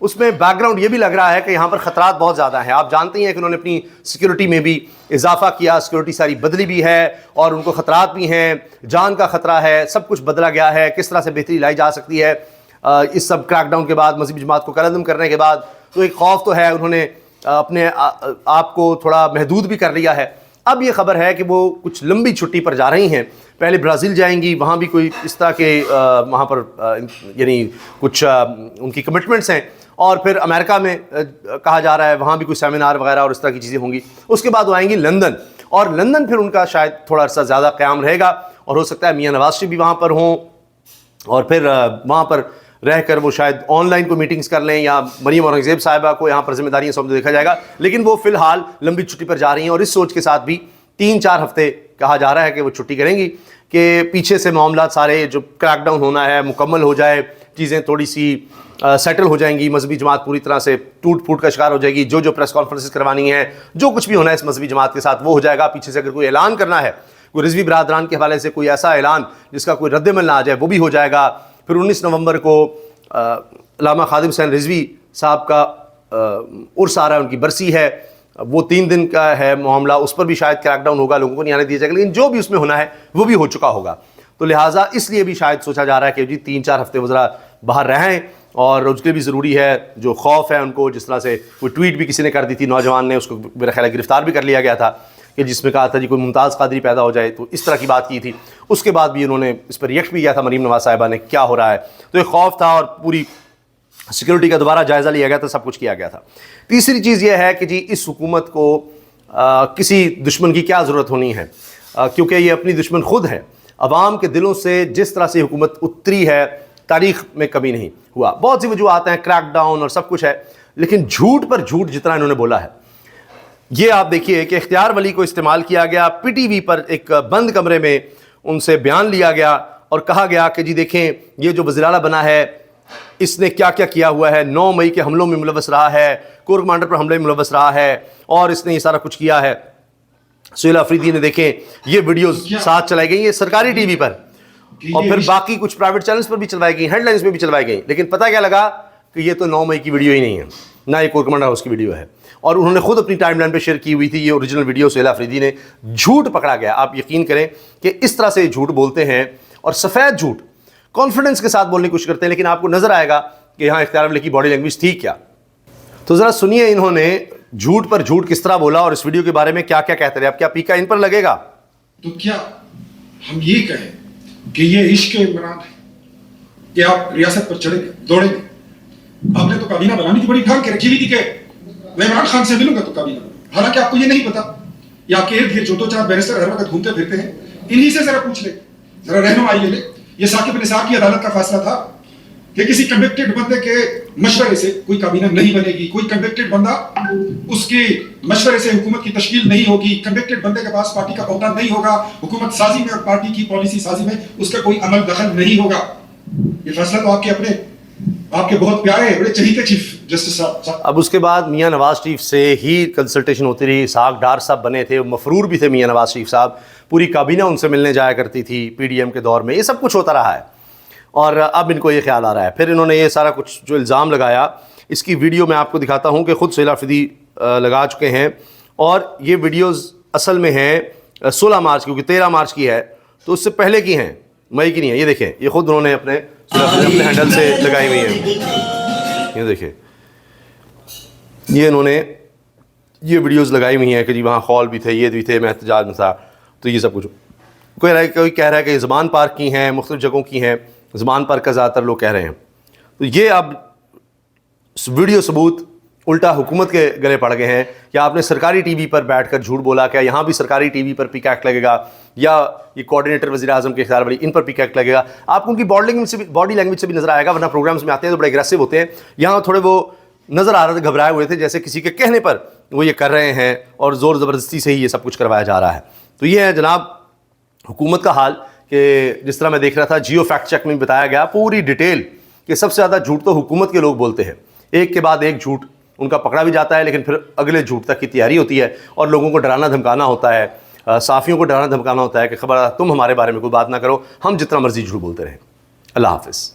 اس میں back ground یہ بھی لگ رہا ہے کہ یہاں پر خطرات بہت زیادہ ہیں. آپ جانتے ہیں کہ انہوں نے اپنی سیکیورٹی میں بھی اضافہ کیا, سیکیورٹی ساری بدلی بھی ہے اور ان کو خطرات بھی ہیں, جان کا خطرہ ہے, سب کچھ بدلا گیا ہے. کس طرح سے بہتری لائی جا سکتی ہے اس سب کریک ڈاؤن کے بعد, مذہبی جماعت کو کلعدم کرنے کے بعد. تو ایک خوف تو ہے, انہوں نے اپنے آپ کو تھوڑا محدود بھی کر لیا ہے. اب یہ خبر ہے کہ وہ کچھ لمبی چھٹی پر جا رہی ہیں. پہلے برازیل جائیں گی, وہاں بھی کوئی اس طرح کے وہاں پر یعنی کچھ ان کی کمٹمنٹس ہیں, اور پھر امریکہ میں کہا جا رہا ہے وہاں بھی کوئی سیمینار وغیرہ اور اس طرح کی چیزیں ہوں گی. اس کے بعد وہ آئیں گی لندن, اور لندن پھر ان کا شاید تھوڑا عرصہ زیادہ قیام رہے گا, اور ہو سکتا ہے میاں نواز شریف بھی وہاں پر ہوں, اور پھر وہاں پر رہ کر وہ شاید آن لائن کوئی میٹنگز کر لیں, یا مریم اورنگزیب صاحبہ کو یہاں پر ذمہ داریاں سونپ دیکھا جائے گا. لیکن وہ فی الحال لمبی چھٹی پر جا رہی ہیں, اور اس سوچ کے ساتھ بھی 3-4 ہفتے کہا جا رہا ہے کہ وہ چھٹی کریں گی, کہ پیچھے سے معاملات سارے جو کریک ڈاؤن ہونا ہے مکمل ہو جائے, چیزیں تھوڑی سی سیٹل ہو جائیں گی, مذہبی جماعت پوری طرح سے ٹوٹ پھوٹ کا شکار ہو جائے گی, جو پریس کانفرنسز کروانی ہیں, جو کچھ بھی ہونا ہے اس مذہبی جماعت کے ساتھ وہ ہو جائے گا. پیچھے سے اگر کوئی اعلان کرنا ہے, کوئی رضوی برادران کے حوالے سے کوئی ایسا اعلان جس کا کوئی رد عمل نہ آ جائے, وہ بھی ہو جائے گا. پھر 19 نومبر کو علامہ خادم حسین رضوی صاحب کا عرس آ رہا ہے, ان کی برسی ہے, وہ 3 دن کا ہے معاملہ, اس پر بھی شاید کریک ڈاؤن ہوگا, لوگوں کو نہیں آنے دیا جائے گا. لیکن جو بھی اس میں ہونا ہے وہ بھی ہو چکا ہوگا. تو لہٰذا اس لیے بھی شاید سوچا جا رہا ہے کہ جی 3-4 ہفتے وہ ذرا باہر رہیں, اور اس کے لیے بھی ضروری ہے. جو خوف ہے ان کو, جس طرح سے کوئی ٹویٹ بھی کسی نے کر دی تھی, نوجوان نے, اس کو میرا خیال ہے گرفتار بھی کر لیا گیا تھا, کہ جس میں کہا تھا جی کوئی ممتاز قادری پیدا ہو جائے, تو اس طرح کی بات کی تھی. اس کے بعد بھی انہوں نے اس پر ریئیکٹ بھی کیا تھا مریم نواز صاحبہ نے, کیا ہو رہا ہے. تو ایک خوف تھا, اور پوری سیکورٹی کا دوبارہ جائزہ لیا گیا تھا, سب کچھ کیا گیا تھا. تیسری چیز یہ ہے کہ جی اس حکومت کو کسی دشمن کی کیا ضرورت ہونی ہے, کیونکہ یہ اپنی دشمن خود ہے. عوام کے دلوں سے جس طرح سے حکومت اتری ہے تاریخ میں کبھی نہیں ہوا. بہت سی وجوہات ہیں, کریک ڈاؤن اور سب کچھ ہے, لیکن جھوٹ پر جھوٹ جتنا انہوں نے بولا ہے. یہ آپ دیکھیے کہ اختیار ولی کو استعمال کیا گیا, پی ٹی وی پر ایک بند کمرے میں ان سے بیان لیا گیا, اور کہا گیا کہ جی دیکھیں یہ جو وزیر اعلیٰ بنا ہے اس نے کیا کیا کیا ہوا ہے, 9 مئی کے حملوں میں ملوث رہا ہے, کور کمانڈر پر حملے میں ملوث رہا ہے, اور اس نے یہ سارا کچھ کیا ہے. سہیل آفریدی نے دیکھیں یہ ویڈیوز ساتھ چلائی گئی, یہ سرکاری ٹی وی پر, اور پھر باقی کچھ پرائیویٹ چینلز پر بھی چلوائی گئی, ہیڈ لائنز میں بھی چلوائی گئی. لیکن پتہ کیا لگا کہ یہ تو 9 مئی کی ویڈیو ہی نہیں ہے, نہ یہ کور کمانڈر ہاؤس کی ویڈیو ہے, اور انہوں نے خود اپنی ٹائم لائن پہ شیئر کی ہوئی تھی یہ اوریجنل ویڈیو. سہیل آفریدی نے جھوٹ پکڑا گیا. آپ یقین کریں کہ اس طرح سے جھوٹ بولتے ہیں, اور سفید جھوٹ کانفیڈنس کے ساتھ بولنے کی کوشش کرتے ہیں, لیکن آپ کو نظر آئے گا کہ یہاں اختیار ولی کی باڈی لینگویج تھی کیا. تو ذرا سنیے انہوں نے جھوٹ پر جھوٹ کس طرح بولا, اور اس ویڈیو کے بارے میں کیا کیا کہتے رہے. اب کیا پیکا ان پر لگے گا؟ تو کیا ہم یہ کہیں کہ یہ عشق عمران ہے کہ آپ ریاست پر چڑھیں گے, دوڑیں گے؟ آپ نے تو کابینہ بنانے کی بڑی ٹھان کے رکھی ہوئی تھی کہ میں عمران خان سے ملوں گا تو کابینہ بناؤں, حالانکہ آپ کو یہ نہیں پتا. یا آپ کے ارد گرد جو 2-4 بیرسٹر ہر وقت گھومتے پھرتے ہیں, انہی سے ذرا پوچھ لیں, ذرا رہنمائی لے لیں. یہ ثاقب نثار کی عدالت کا فیصلہ تھا کہ کسی کنوکٹڈ بندے کے مشورے سے کوئی کابینہ نہیں بنے گی. کوئی کنوکٹڈ بندہ, اس کے مشورے سے حکومت کی تشکیل نہیں ہوگی. کنوکٹڈ بندے کے پاس پارٹی کا کوٹا نہیں ہوگا. حکومت سازی میں اور پارٹی کی پالیسی سازی میں اس کا کوئی عمل دخل نہیں ہوگا. یہ فیصلہ تو آپ کے بہت پیارے بڑے چہیتے چیف جسٹس صاحب. اب اس کے بعد میاں نواز شریف سے ہی کنسلٹیشن ہوتی رہی. اسحاق ڈار صاحب بنے تھے, مفرور بھی تھے میاں نواز شریف صاحب, پوری کابینہ ان سے ملنے جایا کرتی تھی پی ڈی ایم کے دور میں. یہ سب کچھ ہوتا رہا ہے, اور اب ان کو یہ خیال آ رہا ہے. پھر انہوں نے یہ سارا کچھ جو الزام لگایا, اس کی ویڈیو میں آپ کو دکھاتا ہوں کہ خود سہیل آفریدی لگا چکے ہیں, اور یہ ویڈیوز اصل میں ہیں 16 مارچ کیونکہ 13 مارچ کی ہے, تو اس سے پہلے کی ہیں, مئی کی نہیں ہے. یہ دیکھیں, یہ خود انہوں نے اپنے ہینڈل سے لگائی ہوئی ہیں. یہ دیکھیں, یہ انہوں نے یہ ویڈیوز لگائی ہوئی ہیں کہ جی وہاں خول بھی تھے, یہ بھی تھے, میں احتجاج میں تھا. تو یہ سب کچھ کوئی کہہ رہا ہے کہ زمان پارک کی ہیں, مختلف جگہوں کی ہیں. زمان پارک کا زیادہ تر لوگ کہہ رہے ہیں. تو یہ اب ویڈیو ثبوت الٹا حکومت کے گلے پڑ گئے ہیں کہ آپ نے سرکاری ٹی وی پر بیٹھ کر جھوٹ بولا. کیا یہاں بھی سرکاری ٹی وی پر پیک ایکٹ لگے گا, یا یہ کوآرڈینیٹر وزیر اعظم کے اختیار ولی ان پر پیک ایکٹ لگے گا؟ آپ کو ان کی باڈی لینگویج سے بھی نظر آئے گا, ورنہ پروگرامز میں آتے ہیں تو بڑے اگریسو ہوتے ہیں. یہاں تھوڑے وہ نظر آ رہے تھے, گھبرائے ہوئے تھے, جیسے کسی کے کہنے پر وہ یہ کر رہے ہیں, اور زور زبردستی سے ہی یہ سب کچھ کروایا جا رہا ہے. تو یہ ہے جناب حکومت کا حال, کہ جس طرح میں دیکھ رہا تھا جیو فیکٹ چیک میں بتایا گیا پوری ڈیٹیل کہ سب سے زیادہ جھوٹ تو حکومت کے لوگ بولتے ہیں. ایک کے بعد ایک جھوٹ ان کا پکڑا بھی جاتا ہے, لیکن پھر اگلے جھوٹ تک کی تیاری ہوتی ہے, اور لوگوں کو ڈرانا دھمکانا ہوتا ہے, صحافیوں کو ڈرانا دھمکانا ہوتا ہے کہ خبر تم ہمارے بارے میں کوئی بات نہ کرو, ہم جتنا مرضی جھوٹ بولتے رہیں. اللہ حافظ.